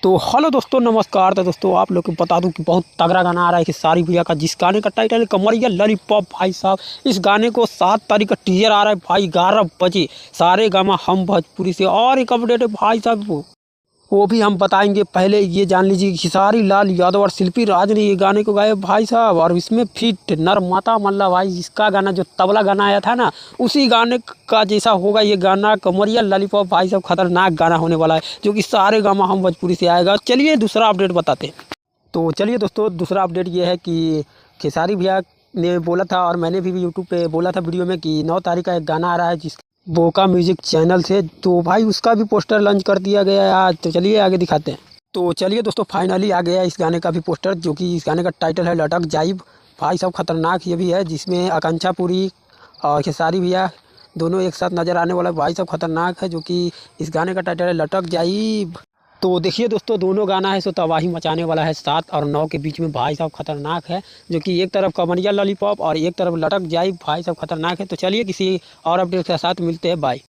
तो हेलो दोस्तों, नमस्कार। तो दोस्तों आप लोग को बता दूं कि बहुत तगड़ा गाना आ रहा है कि सारी भैया का, जिस गाने का टाइटल है कमरिया लॉलीपॉप। भाई साहब, इस गाने को 7 तारीख का टीजर आ रहा है भाई, 11 बजे सारे गामा हम भोजपुरी से। और एक अपडेट है भाई साहब, वो भी हम बताएंगे। पहले ये जान लीजिए कि खेसारी लाल यादव और शिल्पी राज ने ये गाने को गाया भाई साहब, और इसमें फिट नरमाता मल्ला भाई, जिसका गाना जो तबला गाना आया था ना, उसी गाने का जैसा होगा ये गाना कमरिया लॉलीपॉप। भाई साहब खतरनाक गाना होने वाला है, जो कि सारे गामा हम भोजपुरी से आएगा। चलिए दूसरा अपडेट बताते हैं। तो चलिए दोस्तों, दूसरा अपडेट ये है कि खेसारी भैया ने बोला था, और मैंने भी यूट्यूब पे बोला था वीडियो में, कि 9 तारीख का एक गाना आ रहा है जिस बोका म्यूजिक चैनल से। तो भाई उसका भी पोस्टर लॉन्च कर दिया गया है आज। तो चलिए आगे दिखाते हैं। तो चलिए दोस्तों, फाइनली आ गया इस गाने का भी पोस्टर, जो कि इस गाने का टाइटल है लटक जाइब। भाई साहब खतरनाक ये भी है, जिसमें आकांक्षा पुरी और खेसारी भैया दोनों एक साथ नज़र आने वाला। भाई साहब खतरनाक है, जो कि इस गाने का टाइटल है लटक जाइब। तो देखिए दोस्तों, दोनों गाना है सो तबाही मचाने वाला है। 7 और 9 के बीच में भाई साहब खतरनाक है, जो कि एक तरफ कमरिया लॉलीपॉप और एक तरफ लटक जाइब। भाई साहब खतरनाक है। तो चलिए किसी और अपडेट के साथ मिलते हैं, बाय।